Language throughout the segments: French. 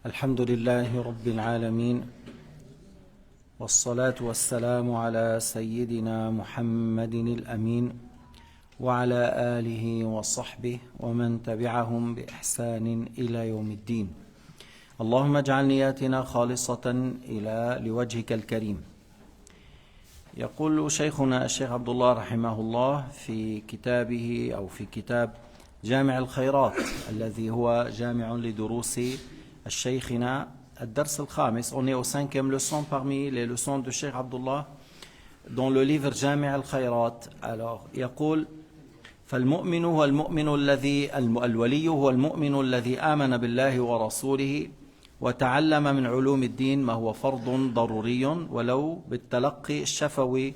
الحمد لله رب العالمين والصلاة والسلام على سيدنا محمد الأمين وعلى آله وصحبه ومن تبعهم بإحسان إلى يوم الدين. اللهم اجعل نياتنا خالصة لوجهك الكريم. يقول شيخنا الشيخ عبد الله رحمه الله في كتابه أو في كتاب جامع الخيرات الذي هو جامع لدروس الشيخنا الدرس الخامس. On est au 5e leçon parmi les leçons de Cheikh Abdullah dans le livre جامع الخيرات. Alors يقول فالمؤمن هو المؤمن الذي الولي هو المؤمن الذي آمن بالله ورسوله وتعلم من علوم الدين ما هو فرض ضروري ولو بالتلقي الشفوي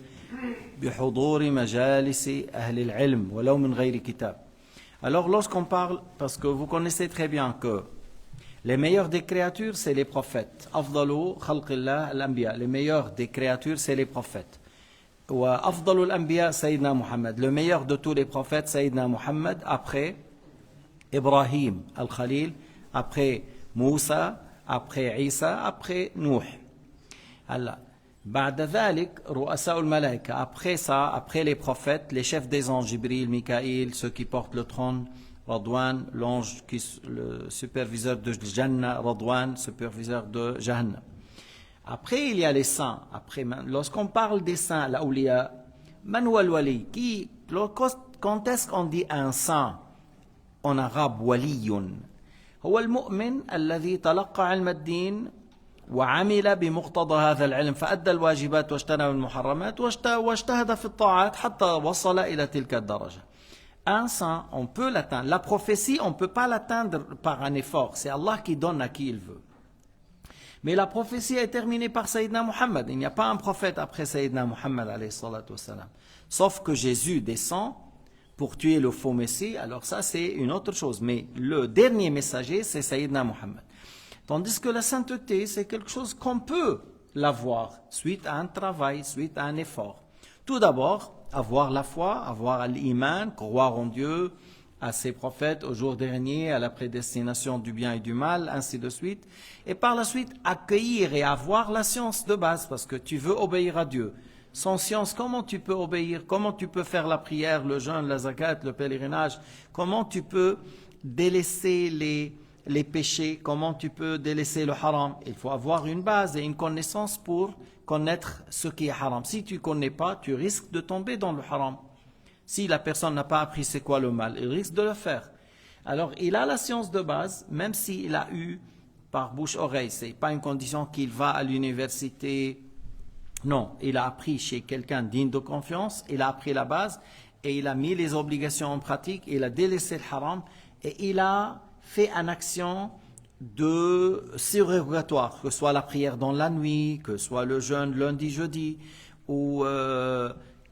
بحضور مجالس أهل العلم ولو من غير كتاب. Alors lorsqu'on parle, parce que vous connaissez très bien que les meilleurs des créatures c'est les prophètes. أفضل خلق الله الأنبياء. Les meilleurs des créatures c'est les prophètes. وأفضل الأنبياء سيدنا محمد. Le meilleur de tous les prophètes سيدنا محمد après Ibrahim al-Khalil, après Moussa, après Isa, après Nuh. Allah. بعد ذلك رؤساء الملائكة. Après ça, après les prophètes, les chefs des anges, Jibril, Mikaïl, ceux qui portent le trône, Radwan, l'ange, le superviseur de Jannah, Radwan, superviseur de Jahannam. Après, il y a les saints. Après, lorsqu'on parle des saints, l'awliya, man huwa al-wali, quand est-ce qu'on dit un saint en arabe waliyun? هو المؤمن الذي تلقى علم الدين وعمل بمقتضى هذا العلم فأدى الواجبات واجتنب المحرمات واجتهد في الطاعات حتى وصل إلى تلك الدرجة. Un saint, on peut l'atteindre. La prophétie, on ne peut pas l'atteindre par un effort. C'est Allah qui donne à qui il veut. Mais la prophétie est terminée par Sayyidina Muhammad. Il n'y a pas un prophète après Sayyidina Muhammad alayhi salatu wassalam. Sauf que Jésus descend pour tuer le faux messie. Alors ça, c'est une autre chose. Mais le dernier messager, c'est Sayyidina Muhammad. Tandis que la sainteté, c'est quelque chose qu'on peut l'avoir suite à un travail, suite à un effort. Tout d'abord, avoir la foi, avoir l'iman, croire en Dieu, à ses prophètes, au jour dernier, à la prédestination du bien et du mal, ainsi de suite. Et par la suite, accueillir et avoir la science de base, parce que tu veux obéir à Dieu. Sans science, comment tu peux obéir? Comment tu peux faire la prière, le jeûne, la zakat, le pèlerinage? Comment tu peux délaisser les péchés? Comment tu peux délaisser le haram? Il faut avoir une base et une connaissance pour connaître ce qui est haram. Si tu ne connais pas, tu risques de tomber dans le haram. Si la personne n'a pas appris c'est quoi le mal, il risque de le faire. Alors, il a la science de base, même s'il a eu par bouche-oreille. Ce n'est pas une condition qu'il va à l'université. Non, il a appris chez quelqu'un digne de confiance, il a appris la base et il a mis les obligations en pratique, il a délaissé le haram et il a fait une action de surrogatoire, que ce soit la prière dans la nuit, que ce soit le jeûne lundi, jeudi, ou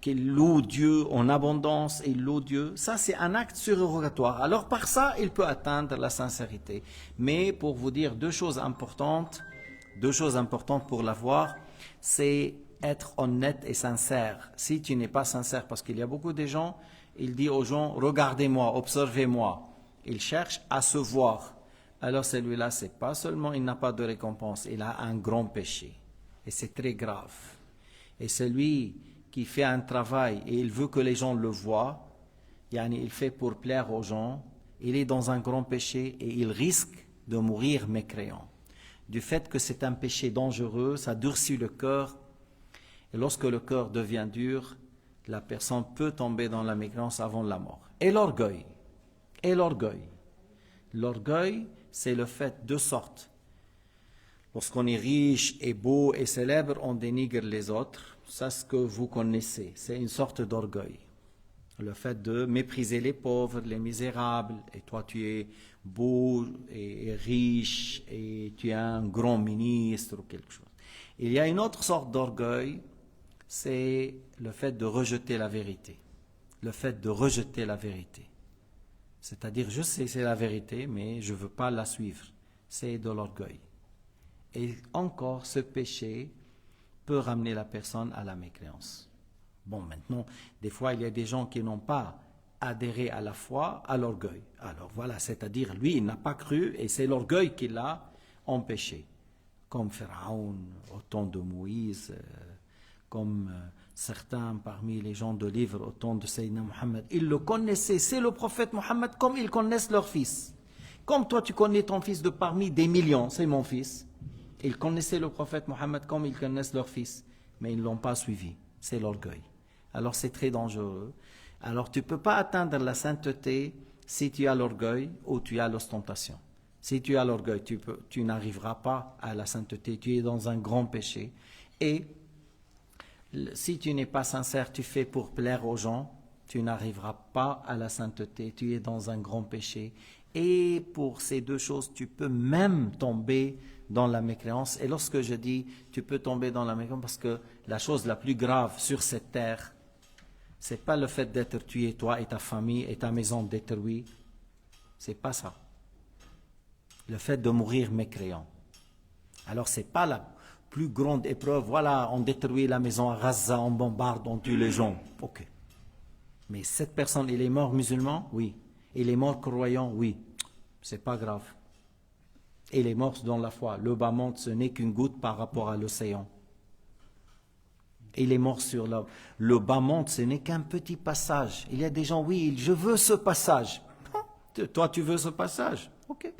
qu'il loue Dieu en abondance, il loue Dieu. Ça, c'est un acte surrogatoire. Alors, par ça, il peut atteindre la sincérité. Mais pour vous dire deux choses importantes pour l'avoir, c'est être honnête et sincère. Si tu n'es pas sincère, parce qu'il y a beaucoup de gens, il dit aux gens, regardez-moi, observez-moi. Il cherche à se voir. Alors celui-là, c'est pas seulement il n'a pas de récompense, il a un grand péché. Et c'est très grave. Et celui qui fait un travail et il veut que les gens le voient, il fait pour plaire aux gens, il est dans un grand péché et il risque de mourir mécréant. Du fait que c'est un péché dangereux, ça durcit le cœur. Et lorsque le cœur devient dur, la personne peut tomber dans la mécréance avant la mort. Et l'orgueil. L'orgueil, c'est le fait de sorte. Lorsqu'on est riche et beau et célèbre, on dénigre les autres. C'est ce que vous connaissez. C'est une sorte d'orgueil. Le fait de mépriser les pauvres, les misérables. Et toi, tu es beau et riche et tu es un grand ministre ou quelque chose. Il y a une autre sorte d'orgueil, c'est le fait de rejeter la vérité. Le fait de rejeter la vérité. C'est-à-dire, je sais c'est la vérité, mais je ne veux pas la suivre. C'est de l'orgueil. Et encore, ce péché peut ramener la personne à la mécréance. Bon, maintenant, des fois, il y a des gens qui n'ont pas adhéré à la foi, à l'orgueil. Alors voilà, c'est-à-dire, lui, il n'a pas cru, et c'est l'orgueil qui l'a ont péché. Comme Pharaon au temps de Moïse, comme certains parmi les gens de livre au temps de Sayyidina Mohammed. Ils le connaissaient, c'est le prophète Mohammed comme ils connaissent leur fils. Comme toi tu connais ton fils de parmi des millions, c'est mon fils. Ils connaissaient le prophète Mohammed comme ils connaissent leur fils, mais ils ne l'ont pas suivi. C'est l'orgueil. Alors c'est très dangereux. Alors tu ne peux pas atteindre la sainteté si tu as l'orgueil ou tu as l'ostentation. Si tu as l'orgueil, tu n'arriveras pas à la sainteté, tu es dans un grand péché. Et si tu n'es pas sincère, tu fais pour plaire aux gens, tu n'arriveras pas à la sainteté, tu es dans un grand péché. Et pour ces deux choses, tu peux même tomber dans la mécréance. Et lorsque je dis tu peux tomber dans la mécréance, parce que la chose la plus grave sur cette terre, ce n'est pas le fait d'être tué, toi et ta famille et ta maison détruite. Ce n'est pas ça. Le fait de mourir mécréant. Alors ce n'est pas la plus grande épreuve. Voilà, on détruit la maison à Gaza, on bombarde, on tue les gens. Ok. Mais cette personne, il est mort musulman? Oui. Il est mort croyant? Oui. C'est pas grave. Il est mort dans la foi. Le bas monde, ce n'est qu'une goutte par rapport à l'océan. Il est mort sur le bas monde, ce n'est qu'un petit passage. Il y a des gens, oui, je veux ce passage. Toi, tu veux ce passage? Ok.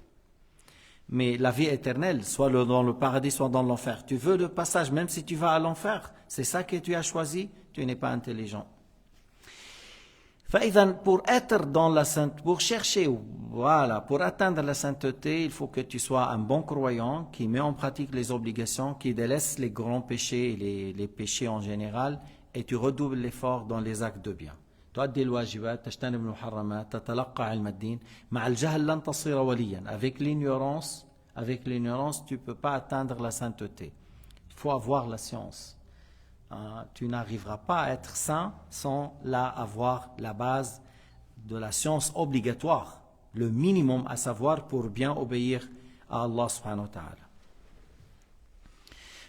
Mais la vie éternelle, soit dans le paradis, soit dans l'enfer. Tu veux le passage, même si tu vas à l'enfer. C'est ça que tu as choisi, tu n'es pas intelligent. Pour être dans la sainteté, pour chercher, voilà, pour atteindre la sainteté, il faut que tu sois un bon croyant qui met en pratique les obligations, qui délaisse les grands péchés et les péchés en général, et tu redoubles l'effort dans les actes de bien. تؤدي الواجبات تجتنب المحرمات تتلقى علم الدين مع الجهل لن تصير وليا. Avec l'ignorance tu ne peux pas atteindre la sainteté. Il faut avoir la science. Tu n'arriveras pas à être saint sans avoir la base de la science obligatoire, le minimum à savoir pour bien obéir à Allah subhanahu wa ta'ala.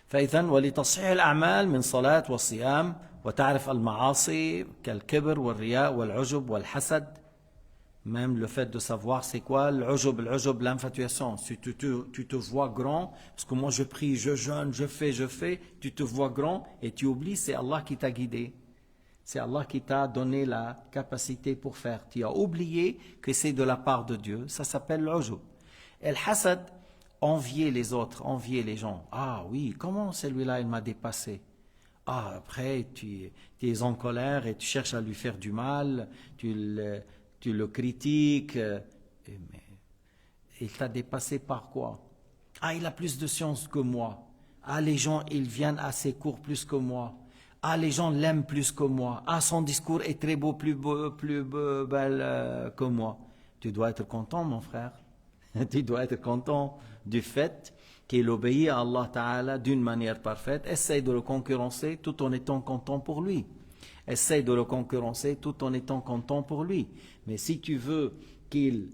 فإذا ولتصحيح الأعمال من صلاة وصيام وتعرف المعاصي كالكبر والرياء والعجب والحسد. Même le fait de savoir c'est quoi l'ujub, l'infatuation. Si tu te vois grand, parce que moi je prie, je jeûne, je fais, tu te vois grand et tu oublies, c'est Allah qui t'a guidé. C'est Allah qui t'a donné la capacité pour faire. Tu as oublié que c'est de la part de Dieu. Ça s'appelle l'ujub. Et le hasad, envier les autres, envier les gens. Ah oui, comment celui-là il m'a dépassé? Ah, après tu es en colère et tu cherches à lui faire du mal, tu le critiques, mais il t'a dépassé par quoi? Ah, il a plus de science que moi. Ah, les gens, ils viennent à ses cours plus que moi. Ah, les gens l'aiment plus que moi. Ah, son discours est très beau, plus belle que moi. Tu dois être content, mon frère. Tu dois être content du fait qu'il obéit à Allah Ta'ala d'une manière parfaite. Essaye de le concurrencer tout en étant content pour lui. Essaye de le concurrencer tout en étant content pour lui. Mais si tu veux qu'il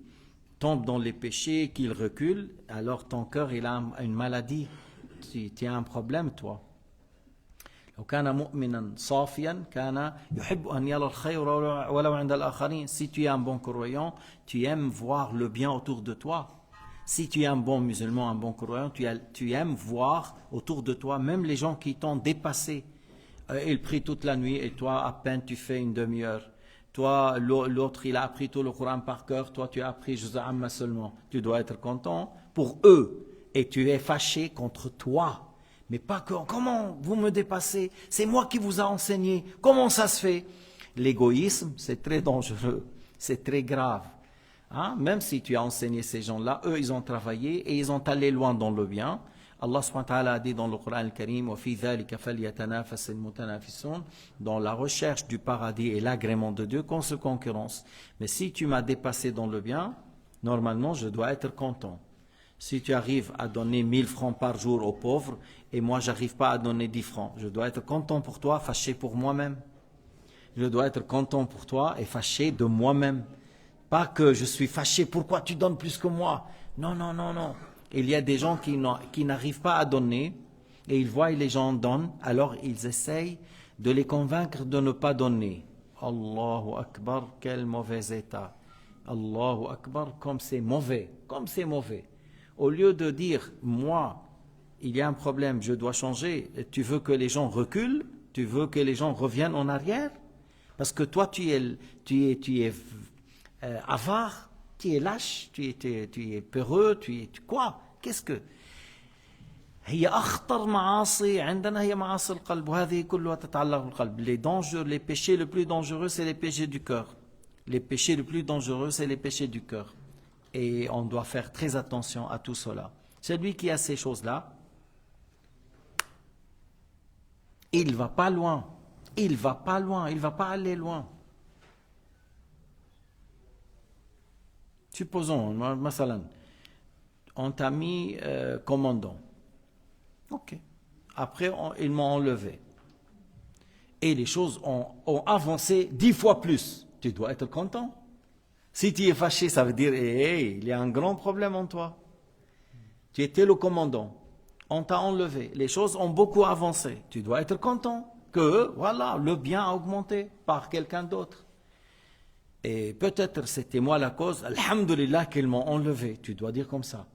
tombe dans les péchés, qu'il recule, alors ton cœur il a une maladie. Tu as un problème, toi. لو كان مؤمنا صافيا كان يحب أن يرى الخير ولو عند الآخرين. Si tu es un bon croyant, tu aimes voir le bien autour de toi. Si tu es un bon musulman, un bon croyant, tu aimes voir autour de toi, même les gens qui t'ont dépassé. Il prie toute la nuit et toi, à peine tu fais une demi-heure. Toi, l'autre, il a appris tout le Coran par cœur. Toi, tu as appris Juz' Amma seulement. Tu dois être content pour eux. Et tu es fâché contre toi. Mais pas que, comment vous me dépassez? C'est moi qui vous a enseigné. Comment ça se fait? L'égoïsme, c'est très dangereux. C'est très grave. Hein? Même si tu as enseigné ces gens-là, eux, ils ont travaillé et ils ont allé loin dans le bien. Allah subhanahu wa ta'ala a dit dans le Coran al-Karim وَفِي ذَلِكَ فَلْيَتَنَافَسِ الْمُتَنَافِسُونَ, dans la recherche du paradis et l'agrément de Dieu qu'on se concurrence. Mais si tu m'as dépassé dans le bien, normalement je dois être content. Si tu arrives à donner 1000 francs par jour aux pauvres et moi j'arrive pas à donner 10 francs, je dois être content pour toi, fâché pour moi-même. Je dois être content pour toi et fâché de moi-même. Pas que je suis fâché, pourquoi tu donnes plus que moi? Non, non, non, non. Il y a des gens qui n'arrivent pas à donner et ils voient les gens donnent, alors ils essayent de les convaincre de ne pas donner. Allahu Akbar, quel mauvais état. Allahu Akbar, comme c'est mauvais, comme c'est mauvais. au lieu de dire, moi, il y a un problème, je dois changer, tu veux que les gens reculent, tu veux que les gens reviennent en arrière, parce que toi, tu es avare, tu es lâche, tu es peureux, tu es quoi? Qu'est-ce que هي أخطر معاصي عندنا هي معاصي القلب وهذه كلها تتعلق بالقلب. Les péchés les plus dangereux, c'est les péchés du cœur. Les péchés les plus dangereux, c'est les péchés du cœur. Et on doit faire très attention à tout cela. Celui qui a ces choses-là, il ne va pas loin. Il ne va pas loin, il ne va pas aller loin. Supposons, masalan, on t'a mis commandant. Ok. Après, ils m'ont enlevé. Et les choses ont avancé 10 fois plus. Tu dois être content. Si tu es fâché, ça veut dire, hey, il y a un grand problème en toi. Tu étais le commandant. On t'a enlevé. Les choses ont beaucoup avancé. Tu dois être content que, voilà, le bien a augmenté par quelqu'un d'autre. Et peut-être c'était moi la cause. Alhamdulillah qu'ils m'ont enlevé. Tu dois dire comme ça.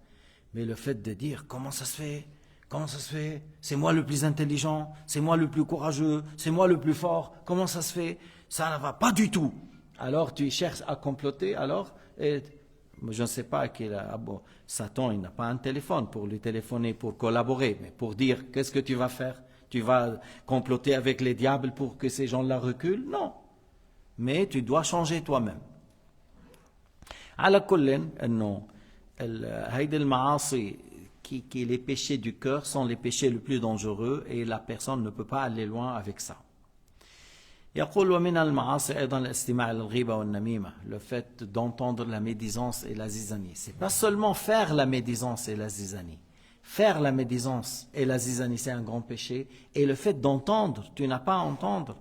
Mais le fait de dire, comment ça se fait? Comment ça se fait? C'est moi le plus intelligent, c'est moi le plus courageux, c'est moi le plus fort. Comment ça se fait? Ça ne va pas du tout. Alors tu cherches à comploter, alors je ne sais pas Satan, il n'a pas un téléphone pour lui téléphoner, pour collaborer, mais pour dire qu'est-ce que tu vas faire? Tu vas comploter avec les diables pour que ces gens-là reculent? Non. Mais tu dois changer toi-même. على كل إنه هيدي المعاصي qui les péchés du cœur sont les péchés les plus dangereux et la personne ne peut pas aller loin avec ça. يقول ومن المعاصي أيضا الاستماع للغيبة والنميمة, le fait d'entendre la médisance et la zizanie. C'est pas seulement faire la médisance et la zizanie. Faire la médisance et la zizanie, c'est un grand péché. Et le fait d'entendre, tu n'as pas à entendre.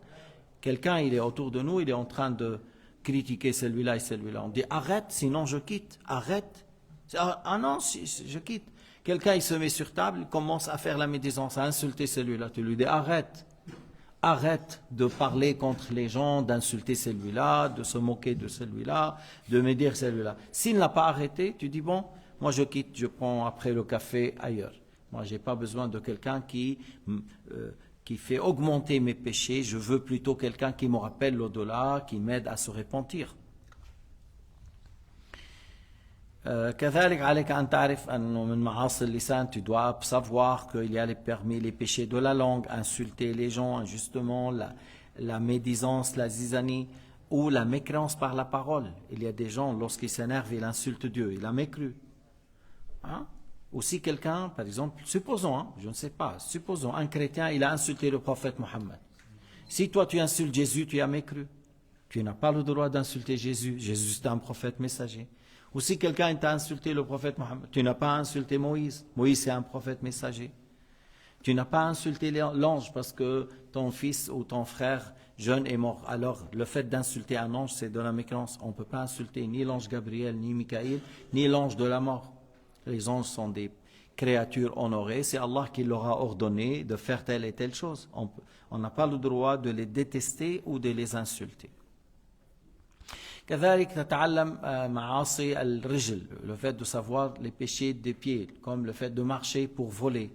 Quelqu'un, il est autour de nous, il est en train de critiquer celui-là et celui-là. On dit arrête, sinon je quitte. Arrête. Ah non, je quitte. Quelqu'un, il se met sur table, il commence à faire la médisance, à insulter celui-là. Tu lui dis arrête. Arrête de parler contre les gens, d'insulter celui-là, de se moquer de celui-là, de me dire celui-là. S'il n'a pas arrêté, tu dis bon, moi je quitte, je prends après le café ailleurs. Moi, je n'ai pas besoin de quelqu'un qui fait augmenter mes péchés. Je veux plutôt quelqu'un qui me rappelle l'au-delà, qui m'aide à se repentir. كذلك عليك أن تعرف أنه من معاصي اللسان, tu dois savoir qu'il y a les péchés de la langue, insulter les gens injustement, la médisance, la zizanie ou la mécréance par la parole. Il y a des gens, lorsqu'ils s'énervent, ils insultent Dieu, il a mécru. Hein? Ou si quelqu'un, par exemple, supposons, je ne sais pas, supposons un chrétien, il a insulté le prophète Mohammed. Si toi tu insultes Jésus, tu as mécru. Tu n'as pas le droit d'insulter Jésus. Jésus c'est un prophète messager. Ou si quelqu'un t'a insulté le prophète Mohammed, tu n'as pas insulté Moïse. Moïse c'est un prophète messager. Tu n'as pas insulté l'ange parce que ton fils ou ton frère jeune est mort. Alors le fait d'insulter un ange, c'est de la mécréance. On ne peut pas insulter ni l'ange Gabriel, ni Michaël, ni l'ange de la mort. Les anges sont des créatures honorées. C'est Allah qui leur a ordonné de faire telle et telle chose. On n'a pas le droit de les détester ou de les insulter. كذلك تتعلم معاصي الرجل, le fait de savoir les péchés des pieds, comme le fait de marcher pour voler,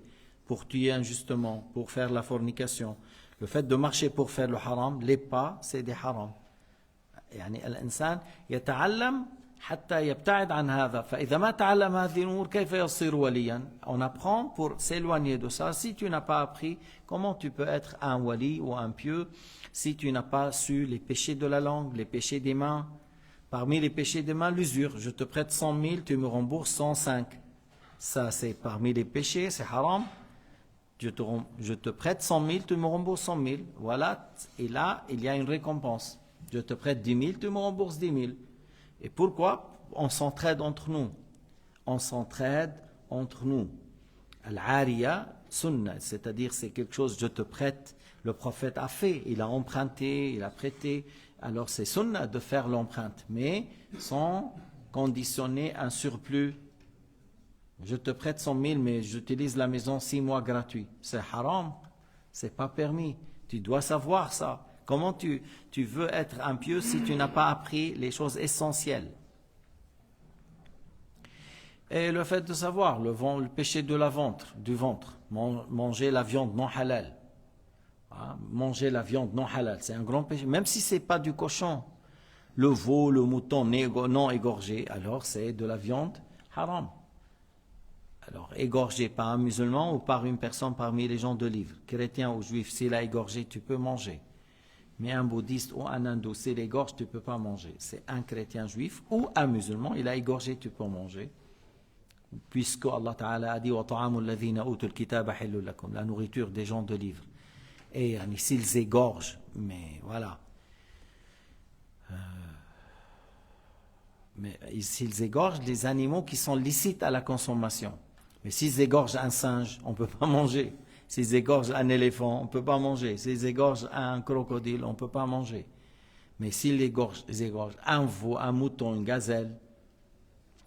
pour tuer injustement, pour faire la fornication. Le fait de marcher pour faire le haram, les pas, c'est des haram. يعني الإنسان يتعلم حتى يبتعد عن هذا. فإذا ما تعلم هذه الأمور كيف يصير وليا? On apprend pour s'éloigner de ça. Si tu n'as pas appris, comment tu peux être un wali ou un pieux si tu n'as pas su les péchés de la langue, les péchés des mains? Parmi les péchés des mains, l'usure. Je te prête 100 000, tu me rembourses 105. Ça, c'est parmi les péchés, c'est haram. Je te prête 100 000, tu me rembourses 100 000. Voilà, et là, il y a une récompense. Je te prête 10 000, tu me rembourses 10 000. Et pourquoi? On s'entraide entre nous. On s'entraide entre nous. Al-Ariya, Sunnah, c'est-à-dire c'est quelque chose, je te prête. Le prophète a fait, il a emprunté, il a prêté. Alors c'est Sunnah de faire l'empreinte, mais sans conditionner un surplus. Je te prête 100 000, mais j'utilise la maison 6 mois gratuit. C'est haram, c'est pas permis. Tu dois savoir ça. Comment tu veux être un pieux si tu n'as pas appris les choses essentielles? Et le fait de savoir le péché de du ventre, manger la viande non halal. Manger la viande non halal, c'est un grand péché. Même si ce n'est pas du cochon, le veau, le mouton non égorgé, alors c'est de la viande haram. Alors, égorgé par un musulman ou par une personne parmi les gens de livre, chrétien ou juif, s'il a égorgé, tu peux manger. Mais un bouddhiste ou un hindou, s'il égorge, tu ne peux pas manger. C'est un chrétien juif ou un musulman, il a égorgé, tu peux manger. Puisque Allah Ta'ala a dit la nourriture des gens de livre. Et s'ils égorgent, mais voilà. Mais s'ils égorgent les animaux qui sont licites à la consommation. Mais s'ils égorgent un singe, on ne peut pas manger. S'ils égorgent un éléphant, on ne peut pas manger. S'ils égorgent un crocodile, on ne peut pas manger. Mais s'ils égorgent un veau, un mouton, une gazelle,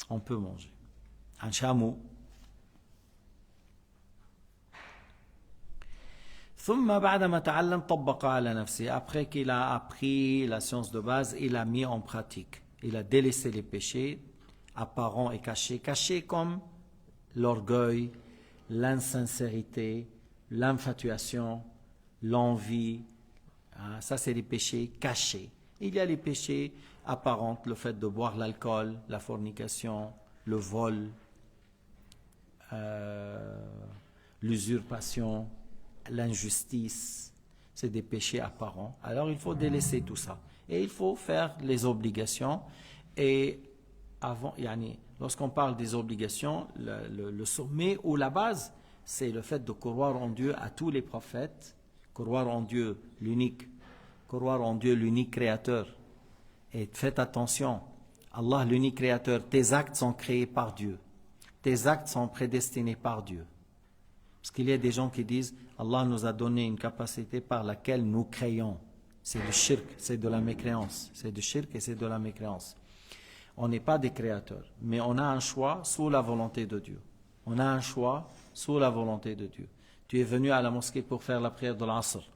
on peut manger. Un chameau. Après qu'il a appris la science de base, il a mis en pratique. Il a délaissé les péchés apparents et cachés. Cachés comme l'orgueil, l'insincérité, l'infatuation, l'envie. Ça, c'est les péchés cachés. Il y a les péchés apparents, le fait de boire l'alcool, la fornication, le vol, l'usurpation, l'injustice. C'est des péchés apparents. Alors, il faut délaisser tout ça. Et il faut faire les obligations. Et avant, lorsqu'on parle des obligations, le sommet ou la base, c'est le fait de croire en Dieu à tous les prophètes, croire en Dieu l'unique créateur. Et faites attention, Allah l'unique créateur, tes actes sont créés par Dieu. Tes actes sont prédestinés par Dieu. Parce qu'il y a des gens qui disent, Allah nous a donné une capacité par laquelle nous créons. C'est du shirk, c'est de la mécréance. C'est du shirk et c'est de la mécréance. On n'est pas des créateurs, mais on a un choix sous la volonté de Dieu. On a un choix sous la volonté de Dieu. Tu es venu à la mosquée pour faire la prière de l'Asr,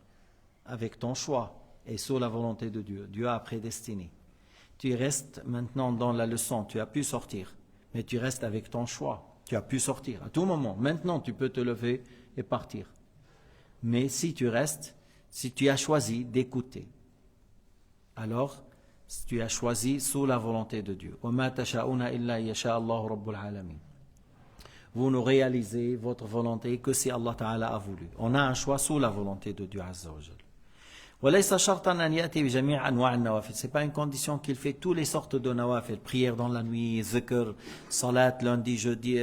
avec ton choix et sous la volonté de Dieu. Dieu a prédestiné. Tu restes maintenant dans la leçon, tu as pu sortir, mais tu restes avec ton choix. Tu as pu sortir à tout moment. Maintenant, tu peux te lever et partir. Mais si tu restes, si tu as choisi d'écouter, alors tu as choisi sous la volonté de Dieu. Vous ne réalisez votre volonté que si Allah Ta'ala a voulu. On a un choix sous la volonté de Dieu Azza wa Jal. C'est pas une condition qu'il fait toutes les sortes de nawafil, prière dans la nuit, zikr, salat lundi, jeudi,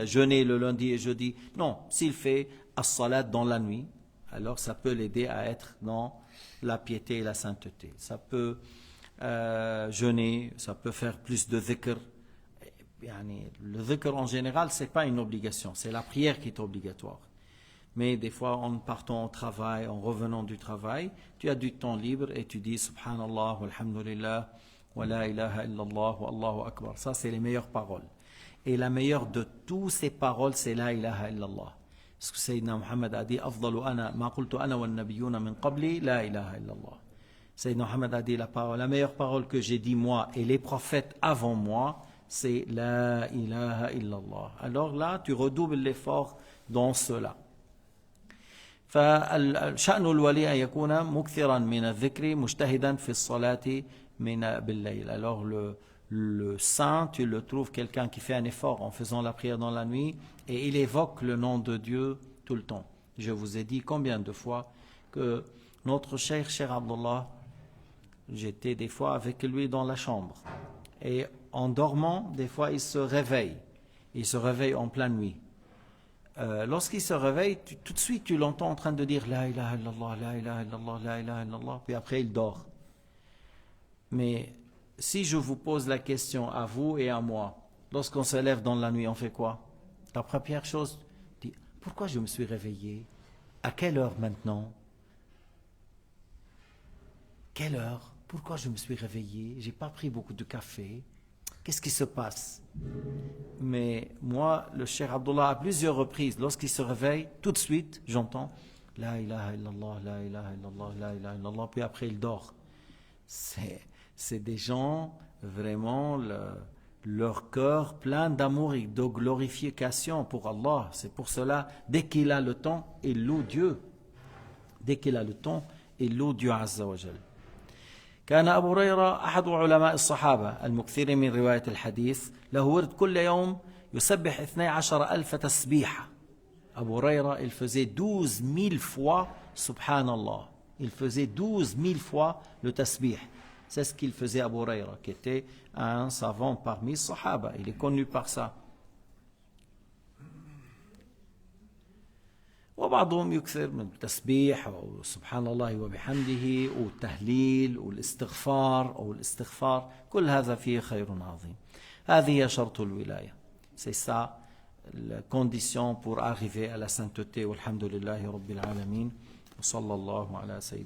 jeûner le lundi et jeudi. Non, s'il fait as-salat dans la nuit, alors ça peut l'aider à être dans la piété et la sainteté. Ça peut jeûner, ça peut faire plus de zikr. Le zikr en général, c'est pas une obligation, c'est la prière qui est obligatoire. Mais des fois, en partant au travail, en revenant du travail, tu as du temps libre et tu dis Subhanallah, walhamdulillah, wa la ilaha illallah, wa Allahu akbar. Ça, c'est les meilleures paroles. Et la meilleure de toutes ces paroles, c'est la ilaha illallah. Parce que Sayyidina Muhammad a dit Afdalu ana, ma qultu ana wa nabiyuna min qabli, la ilaha illallah. Sayyidina Muhammad a dit la meilleure parole que j'ai dit moi et les prophètes avant moi, c'est la ilaha illallah. Alors là, tu redoubles l'effort dans cela. فالشأن الولي أن يكون مكثرا من الذكر مجتهدا في الصلاة بالليل. Alors le saint, tu le trouves quelqu'un qui fait un effort en faisant la prière dans la nuit et il évoque le nom de Dieu tout le temps. Je vous ai dit combien de fois que notre cher Abdullah, j'étais des fois avec lui dans la chambre et en dormant, des fois il se réveille en pleine nuit. Lorsqu'il se réveille, tout de suite tu l'entends en train de dire La ilaha illallah, la ilaha illallah, la ilaha illallah, puis après il dort. Mais si je vous pose la question à vous et à moi, lorsqu'on se lève dans la nuit, on fait quoi? La première chose, dit pourquoi je me suis réveillé? À quelle heure maintenant? Quelle heure? Pourquoi je me suis réveillé? J'ai pas pris beaucoup de café. Qu'est-ce qui se passe? Mais moi, le Cheikh Abdullah, à plusieurs reprises, lorsqu'il se réveille, tout de suite, j'entends La ilaha illallah, la ilaha illallah, la ilaha illallah, puis après il dort. C'est des gens, vraiment, leur cœur plein d'amour et de glorification pour Allah. C'est pour cela, dès qu'il a le temps, il loue Dieu. Dès qu'il a le temps, il loue Dieu Azza wa Jal. كان أبو هريرة أحد علماء الصحابة المكثرين من رواية الحديث له ورد كل يوم يسبح 12,000 تسبيحة. Abu Huraira, il faisait 12 000 fois Subhanallah. Il faisait 12 000 fois le tasbih. C'est ce qu'il faisait Abu Huraira, qui était un savant parmi les Sahaba. Il est connu par ça. وبعضهم يكثر من التسبيح وسبحان الله وبحمده والتهليل والاستغفار أو الاستغفار. كل هذا فيه خير عظيم. هذه شرط الولاية. C'est ça la condition pour arriver à la sainteté. والحمد لله رب العالمين وصلى الله على سيدنا